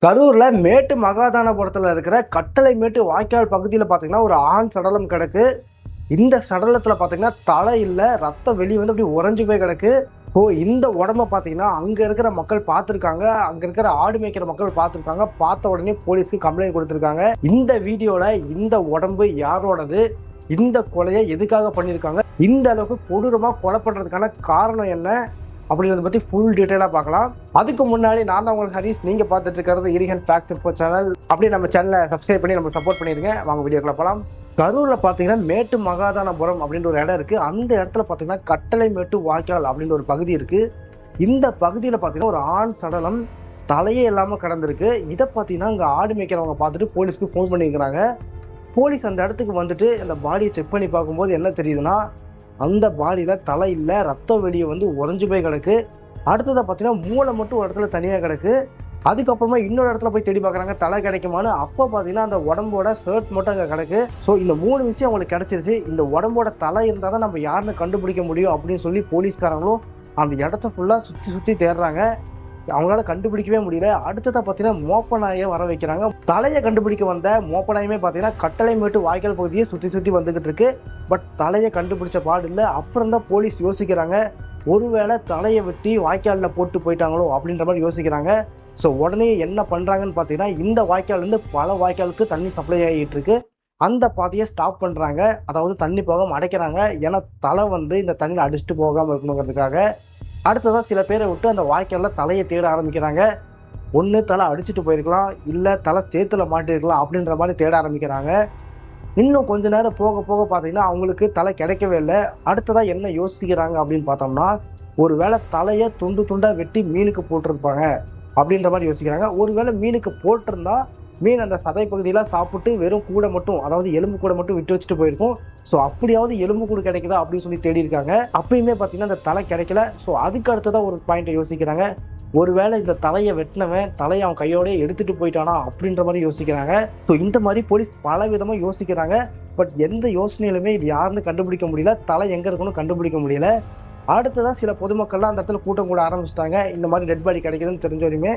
கரூர்ல மேட்டு மகாதானபுரத்துல இருக்கிற கட்டளை மேட்டு வாய்க்கால் பகுதியில் பாத்தீங்கன்னா ஒரு ஆண் சடலம் கிடக்கு. இந்த சடலத்துல பாத்தீங்கன்னா தலை இல்ல, ரத்தம் வெளியே வந்து அப்படி உறைஞ்சு போய் கிடக்கு. இந்த உடம்ப பாத்தீங்கன்னா அங்க இருக்கிற மக்கள் பார்த்திருக்காங்க, அங்க இருக்கிற ஆடு மேய்க்கிற மக்கள் பார்த்திருக்காங்க. பார்த்த உடனே போலீஸ்க்கு கம்ப்ளைண்ட் கொடுத்திருக்காங்க. இந்த வீடியோல இந்த உடம்பு யாரோடது, இந்த கொலையை எதுக்காக பண்ணியிருக்காங்க, இந்த அளவுக்கு கொடூரமா கொலை பண்றதுக்கான காரணம் என்ன அப்படின்றத பத்தி ஃபுல் டீட்டெயிலா பார்க்கலாம். அதுக்கு முன்னாடி நான் தான் உங்களுக்கு ஹரிஸ், நீங்க பார்த்துட்டு இருக்கிறது இரிகன் ஃபேக்ட் இன்ஃபோ சேனல். அப்படியே நம்ம சேனலை சப்ஸ்கிரைப் பண்ணி நம்ம சப்போர்ட் பண்ணிருங்க. வாங்க வீடியோக்குள்ள போகலாம். கரூர்ல பாத்தீங்கன்னா மேட்டு மகாதானபுரம் அப்படின்ற ஒரு இடம் இருக்கு. அந்த இடத்துல பாத்தீங்கன்னா கட்டளை மேட்டு வாய்க்கால் அப்படின்ற ஒரு பகுதி இருக்கு. இந்த பகுதியில பாத்தீங்கன்னா ஒரு ஆண் சடலம் தலையே இல்லாம கிடந்திருக்கு. இதை பாத்தீங்கன்னா இங்க ஆடு மேய்க்கிறவங்க பார்த்துட்டு போலீஸ்க்கு ஃபோன் பண்ணியிருக்கிறாங்க. போலீஸ் அந்த இடத்துக்கு வந்துட்டு அந்த பாடியை செக் பண்ணி பார்க்கும்போது என்ன தெரியுதுன்னா, அந்த பாடியில தலை இல்லை, ரத்தம் வெளியே வந்து உறைஞ்சு போய் கிடக்கு. அடுத்ததை பார்த்தீங்கன்னா மூளை மட்டும் ஒரு இடத்துல தனியாக கிடக்கு. அதுக்கப்புறமா இன்னொரு இடத்துல போய் தேடி பார்க்குறாங்க தலை கிடைக்குமான்னு. அப்போ பார்த்தீங்கன்னா அந்த உடம்போட ஷர்ட் மட்டும் அங்கே கிடக்கு. ஸோ இந்த 3 விஷயம் அவங்களுக்கு கிடைச்சிருச்சு. இந்த உடம்போட தலை இருந்தால் தான் நம்ம யாருன்னு கண்டுபிடிக்க முடியும் அப்படின்னு சொல்லி போலீஸ்காரங்களும் அந்த இடத்த ஃபுல்லாக சுற்றி தேடுறாங்க. அவங்களால கண்டுபிடிக்கவே முடியல. அடுத்ததை பார்த்தீங்கன்னா மோப்பநாயை வர வைக்கிறாங்க. தலையை கண்டுபிடிக்க வந்த மோப்பநாயுமே பார்த்தீங்கன்னா கட்டளை மேட்டு வாய்க்கால் பகுதியை சுற்றி வந்துகிட்டு இருக்கு. பட் தலையை கண்டுபிடிச்ச பாடு இல்லை. அப்புறம் தான் போலீஸ் யோசிக்கிறாங்க, ஒருவேளை தலையை வெட்டி வாய்க்காலில் போட்டு போயிட்டாங்களோ அப்படின்ற மாதிரி யோசிக்கிறாங்க. ஸோ உடனே என்ன பண்ணுறாங்கன்னு பார்த்தீங்கன்னா, இந்த வாய்க்கால்லேருந்து பல வாய்க்காலுக்கு தண்ணி சப்ளை ஆகிட்டு இருக்கு. அந்த பாதையை ஸ்டாப் பண்ணுறாங்க, அதாவது தண்ணி போகாமல் அடைக்கிறாங்க. ஏன்னா தலை வந்து இந்த தண்ணியில் அடிச்சுட்டு போகாமல் இருக்கணுங்கிறதுக்காக. அடுத்ததான் சில பேரை விட்டு அந்த வாய்க்காலில் தலையை தேட ஆரம்பிக்கிறாங்க. ஒன்று தலை அடிச்சுட்டு போயிருக்கலாம், இல்லை தலை சேத்துல மாட்டிருக்கலாம் அப்படின்ற மாதிரி தேட ஆரம்பிக்கிறாங்க. இன்னும் கொஞ்ச நேரம் போக போக பார்த்தீங்கன்னா அவங்களுக்கு தலை கிடைக்கவே இல்லை. அடுத்ததாக என்ன யோசிக்கிறாங்க அப்படின்னு பார்த்தோம்னா, ஒரு வேளை தலையை துண்டு துண்டாக வெட்டி மீனுக்கு போட்டிருப்பாங்க அப்படின்ற மாதிரி யோசிக்கிறாங்க. ஒருவேளை மீனுக்கு போட்டிருந்தா மீன் அந்த சதை பகுதியெல்லாம் சாப்பிட்டு வெறும் கூடை மட்டும், அதாவது எலும்பு கூடை மட்டும் விட்டு வச்சுட்டு போயிருக்கும். ஸோ அப்படியாவது எலும்பு கூடு கிடைக்குதா அப்படின்னு சொல்லி தேடி இருக்காங்க. அப்பயுமே பார்த்தீங்கன்னா அந்த தலை கிடைக்கல. ஸோ அதுக்கு அடுத்ததான் ஒரு பாயிண்ட்டை யோசிக்கிறாங்க, ஒருவேளை இந்த தலையை வெட்டினவன் தலையை அவன் கையோடய எடுத்துட்டு போயிட்டானா அப்படின்ற மாதிரி யோசிக்கிறாங்க. ஸோ இந்த மாதிரி போலீஸ் பல விதமாக யோசிக்கிறாங்க. பட் எந்த யோசனையிலுமே இது யாருன்னு கண்டுபிடிக்க முடியல, தலை எங்கே இருக்குன்னு கண்டுபிடிக்க முடியல. அடுத்ததான் சில பொதுமக்கள்லாம் அந்த இடத்துல கூட்டம் கூட ஆரம்பிச்சிட்டாங்க. இந்த மாதிரி டெட் பாடி கிடைக்குதுன்னு தெரிஞ்சவரையுமே,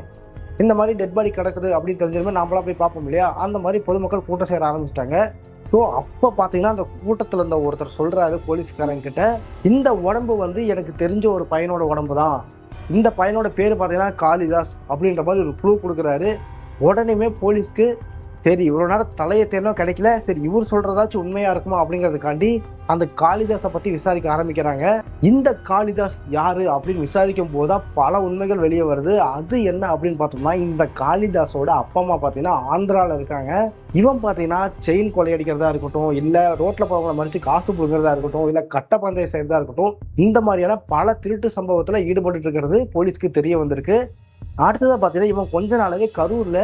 இந்த மாதிரி டெட் பாடி கிடக்குது அப்படின்னு தெரிஞ்சதுமே நம்மளா போய் பார்ப்போம் இல்லையா, அந்த மாதிரி பொதுமக்கள் கூட்டம் சேர ஆரம்பிச்சிட்டாங்க. ஸோ அப்போ பார்த்தீங்கன்னா அந்த கூட்டத்தில் இருந்த ஒருத்தர் சொல்கிறாரு போலீஸ்காரங்கிட்ட, இந்த உடம்பு வந்து எனக்கு தெரிஞ்ச ஒரு பையனோட உடம்பு தான், இந்த பையனோட பேர் பார்த்தீங்கன்னா காளிதாஸ் அப்படின்ற மாதிரி ஒரு க்ளூ கொடுக்குறாரு. உடனேமே போலீஸ்க்கு சரி இவ்வளோ நேரம் தலையை தேர்னும் கிடைக்கல, சரி இவர் சொல்கிறதாச்சும் உண்மையாக இருக்குமா அப்படிங்கிறதுக்காண்டி அந்த காளிதாஸை பற்றி விசாரிக்க ஆரம்பிக்கிறாங்க. இந்த காளிதாஸ் யார் அப்படின்னு விசாரிக்கும் போது தான் பல உண்மைகள் வெளியே வருது. அது என்ன அப்படின்னு பார்த்தோம்னா, இந்த காளிதாஸோட அப்பா அம்மா பார்த்தீங்கன்னா ஆந்திராவில் இருக்காங்க. இவன் பார்த்தீங்கன்னா செயின் கொள்ளையடிக்கிறதா இருக்கட்டும், இல்லை ரோட்டில் போகிறவங்கள மறித்து காசு கொடுக்கறதா இருக்கட்டும், இல்லை கட்ட பந்தயம் செய்கிறதா இருக்கட்டும், இந்த மாதிரியான பல திருட்டு சம்பவத்தில் ஈடுபட்டு இருக்கிறது போலீஸ்க்கு தெரிய வந்திருக்கு. அடுத்ததாக பார்த்தீங்கன்னா இவன் கொஞ்ச நாளாவே கரூரில்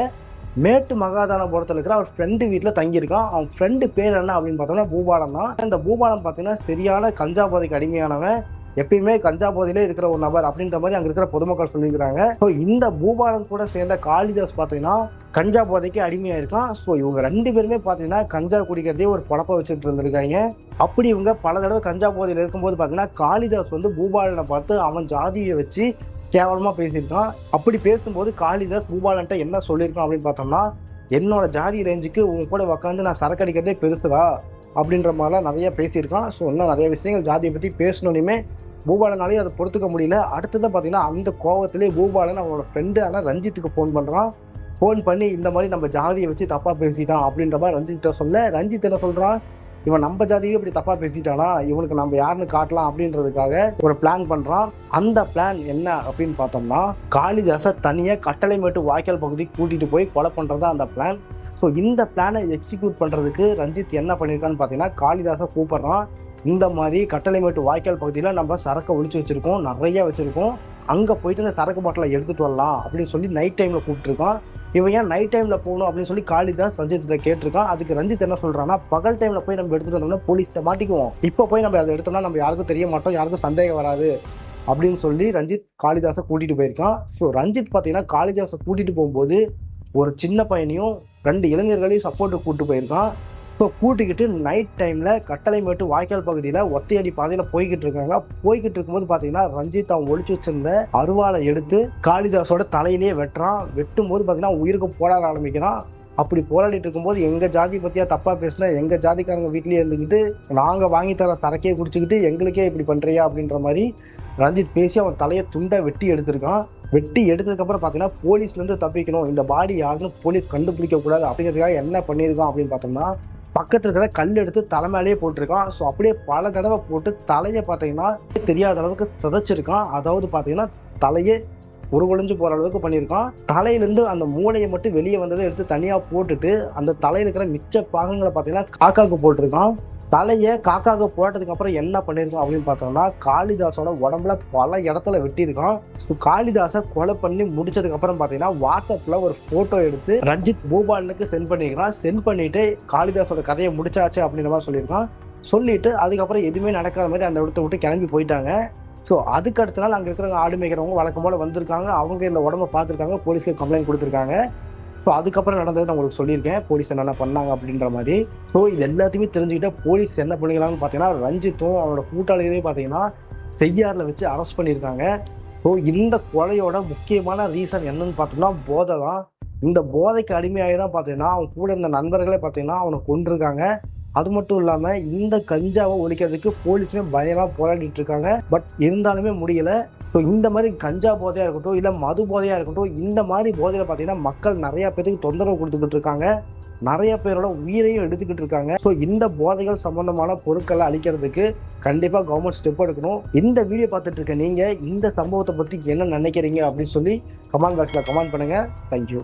மேட்டு மகாதானபுரத்தில் இருக்கிற அவர் ஃப்ரெண்டு வீட்டில் தங்கியிருக்கான். அவன் ஃப்ரெண்டு பேர் என்ன அப்படின்னு பார்த்தோம்னா பூபாலம் தான். இந்த பூபாலம் பார்த்தீங்கன்னா சரியான கஞ்சா போதைக்கு அடிமையானவன், எப்பயுமே கஞ்சா போதையிலே இருக்கிற ஒரு நபர் அப்படின்ற மாதிரி அங்கே இருக்கிற பொதுமக்கள் சொல்லியிருக்கிறாங்க. ஸோ இந்த பூபாலம் கூட சேர்ந்த காளிதாஸ் பார்த்தீங்கன்னா கஞ்சா போதைக்கு அடிமையாயிருக்கான். ஸோ இவங்க 2 பேருமே பார்த்தீங்கன்னா கஞ்சா குடிக்கிறதே ஒரு பொழப்ப வச்சுட்டு இருந்திருக்காங்க. அப்படி இவங்க பல தடவை கஞ்சா போதையில் இருக்கும்போது பார்த்தீங்கன்னா காளிதாஸ் வந்து பூபாலனை பார்த்து அவன் ஜாதியை வச்சு கேவலமா பேசியிருக்கான். அப்படி பேசும்போது காளிதாஸ் பூபாலன்ட்ட என்ன சொல்லியிருக்கான் அப்படின்னு பார்த்தோம்னா, என்னோட ஜாதி ரேஞ்சுக்கு உங்க கூட உட்காந்து நான் சரக்கு அடிக்கிறதே பெருசுடா அப்படின்ற மாதிரிலாம் நிறைய பேசியிருக்கான். ஸோ இன்னும் நிறைய விஷயங்கள் ஜாதியை பற்றி பேசணுன்னே பூபாலனாலே அதை பொறுத்துக்க முடியல. அடுத்ததான் பார்த்தீங்கன்னா அந்த கோவத்திலே பூபாலன் அவனோட ஃப்ரெண்டு ஆனால் ரஞ்சித்துக்கு ஃபோன் பண்ணுறான். ஃபோன் பண்ணி இந்த மாதிரி நம்ம ஜாதியை வச்சு தப்பாக பேசிட்டான் அப்படின்ற மாதிரி ரஞ்சித்தை சொல்ல, ரஞ்சித் என்ன சொல்கிறான், இவன் நம்ம ஜாதியே இப்படி தப்பா பேசிட்டானா, இவனுக்கு நம்ம யாருன்னு காட்டலாம் அப்படின்றதுக்காக ஒரு பிளான் பண்றான். அந்த பிளான் என்ன அப்படின்னு பார்த்தோம்னா, காளிதாஸை தனியா கட்டளை மேட்டு வாய்க்கால் பகுதிக்கு கூட்டிட்டு போய் கொலை பண்றதா அந்த பிளான். ஸோ இந்த பிளானை எக்ஸிக்யூட் பண்றதுக்கு ரஞ்சித் என்ன பண்ணியிருக்கான்னு பார்த்தீங்கன்னா, காளிதாஸை கூப்பிடுறான். இந்த மாதிரி கட்டளை மேட்டு வாய்க்கால் பகுதியில் நம்ம சரக்கை ஒழிச்சு வச்சிருக்கோம், நிறைய வச்சிருக்கோம், அங்கே போயிட்டு இந்த சரக்கு பாட்டிலை எடுத்துட்டு வரலாம் அப்படின்னு சொல்லி நைட் டைம்ல கூப்பிட்டுருக்கான். இவன் ஏன் நைட் டைம்ல போகணும் அப்படின்னு சொல்லி காளிதாஸ் ரஞ்சித்தை கேட்டிருக்கான். அதுக்கு ரஞ்சித் என்ன சொல்றான்னா, பகல் டைம்ல போய் நம்ம எடுத்துட்டு வந்தோம்னா போலீஸ்கிட்ட மாட்டிக்குவோம், இப்போ போய் நம்ம அதை எடுத்தோம்னா நம்ம யாருக்கும் தெரிய மாட்டோம், யாருக்கும் சந்தேகம் வராது அப்படின்னு சொல்லி ரஞ்சித் காளிதாஸை கூட்டிட்டு போயிருக்கான். ஸோ ரஞ்சித் பார்த்தீங்கன்னா காளிதாஸை கூட்டிட்டு போகும்போது ஒரு சின்ன பையனையும் 2 இளைஞர்களையும் சப்போர்ட்டு கூப்பிட்டு போயிருக்கான். ஸோ கூட்டிக்கிட்டு நைட் டைமில் கட்டளைமேட்டு வாய்க்கால் பகுதியில் ஒத்தையடி பாதையில் போய்கிட்டு இருக்காங்க. போய்கிட்டு இருக்கும்போது பார்த்தீங்கன்னா ரஞ்சித் அவன் ஒழிச்சு வச்சிருந்த அருவாளை எடுத்து காளிதாஸோட தலையிலேயே வெட்டுறான். வெட்டும் போது பார்த்தீங்கன்னா உயிருக்கு போராட ஆரம்பிக்கிறான். அப்படி போராடிட்டு இருக்கும்போது எங்கள் ஜாதி பற்றியா தப்பாக பேசினா எங்கள் ஜாதிக்காரங்க வீட்லேயே இருந்துக்கிட்டு நாங்கள் வாங்கி தர சரக்கையை குடிச்சிக்கிட்டு எங்களுக்கே இப்படி பண்ணுறியா அப்படின்ற மாதிரி ரஞ்சித் பேசி அவன் தலையை துண்டை வெட்டி எடுத்திருக்கான். வெட்டி எடுத்ததுக்கப்புறம் பார்த்தீங்கன்னா போலீஸ்லேருந்து தப்பிக்கணும், இந்த பாடி யாருன்னு போலீஸ் கண்டுபிடிக்கக்கூடாது அப்படிங்கிறதுக்காக என்ன பண்ணியிருக்கான் அப்படின்னு பார்த்தோம்னா பக்கத்தில் இருக்கிற கல் எடுத்து தலை மேலேயே போட்டிருக்கான். ஸோ அப்படியே பல தடவை போட்டு தலையை பார்த்தீங்கன்னா தெரியாத அளவுக்கு சிதைச்சிருக்கான். அதாவது பார்த்தீங்கன்னா தலையே உருகுலைஞ்சு போகிற அளவுக்கு பண்ணியிருக்கான். தலையிலேருந்து அந்த மூளையை மட்டும் வெளியே வந்ததை எடுத்து தனியாக போட்டுட்டு அந்த தலையில் இருக்கிற மிச்ச பாகங்களை பார்த்தீங்கன்னா காக்காவுக்கு போட்டிருக்கான். தலையை காக்காவுக்கு போட்டதுக்கு அப்புறம் என்ன பண்ணியிருக்கான் அப்படின்னு பார்த்தோம்னா காளிதாஸோட உடம்புல பல இடத்துல வெட்டியிருக்கான். ஸோ காளிதாஸை கொலை பண்ணி முடிச்சதுக்கு அப்புறம் பார்த்தீங்கன்னா வாட்ஸ்அப்பில் ஒரு ஃபோட்டோ எடுத்து ரஞ்சித் பூபாலனுக்கு சென்ட் பண்ணியிருக்கான். சென்ட் பண்ணிட்டு காளிதாஸோட கதையை முடிச்சாச்சு அப்படின்ற மாதிரி சொல்லியிருக்கான். சொல்லிட்டு அதுக்கப்புறம் எதுவுமே நடக்காத மாதிரி அந்த இடத்த விட்டு கிளம்பி போயிட்டாங்க. ஸோ அதுக்கு அடுத்த நாள் அங்கே இருக்கிறவங்க ஆடு மேய்க்கிறவங்க வழக்கம் போல் வந்திருக்காங்க. அவங்க இந்த உடம்பை பார்த்துருக்காங்க, போலீஸ்க்கு கம்ப்ளைண்ட் கொடுத்துருக்காங்க. ஸோ அதுக்கப்புறம் நடந்தது நான் உங்களுக்கு சொல்லியிருக்கேன் போலீஸ் என்னென்ன பண்ணாங்க அப்படின்ற மாதிரி. ஸோ இது எல்லாத்தையுமே தெரிஞ்சுக்கிட்ட போலீஸ் என்ன பண்ணிக்கலாம்னு பார்த்தீங்கன்னா ரஞ்சித்தும் அவனோட கூட்டாளிகளையும் பார்த்தீங்கன்னா செய்யாரில் வச்சு அரெஸ்ட் பண்ணியிருக்காங்க. ஸோ இந்த கொலையோட முக்கியமான ரீசன் என்னன்னு பார்த்தோம்னா போதை தான். இந்த போதைக்கு அடிமையாகி தான் பார்த்தீங்கன்னா அவன் கூட இருந்த நண்பர்களே பார்த்தீங்கன்னா அவனை கொண்டிருக்காங்க. அது மட்டும் இல்லாமல் இந்த கஞ்சாவை ஒழிக்கிறதுக்கு போலீஸுமே பயங்கரமாக போராடிட்டு இருக்காங்க. பட் இருந்தாலுமே முடியல. ஸோ இந்த மாதிரி கஞ்சா போதையாக இருக்கட்டும் இல்லை மது போதையாக இருக்கட்டும், இந்த மாதிரி போதையில் பார்த்தீங்கன்னா மக்கள் நிறையா பேருக்கு தொந்தரவு கொடுத்துக்கிட்டு இருக்காங்க, நிறைய பேரோட உயிரையும் எடுத்துக்கிட்டு இருக்காங்க. ஸோ இந்த போதைகள் சம்பந்தமான பொருட்களை அழிக்கிறதுக்கு கண்டிப்பாக கவர்மெண்ட் ஸ்டெப் எடுக்கணும். இந்த வீடியோ பார்த்துட்டு இருக்க நீங்கள் இந்த சம்பவத்தை பற்றி என்ன நினைக்கிறீங்க அப்படின்னு சொல்லி கமெண்ட் பாக்ஸில் கமெண்ட் பண்ணுங்கள். தேங்க்யூ.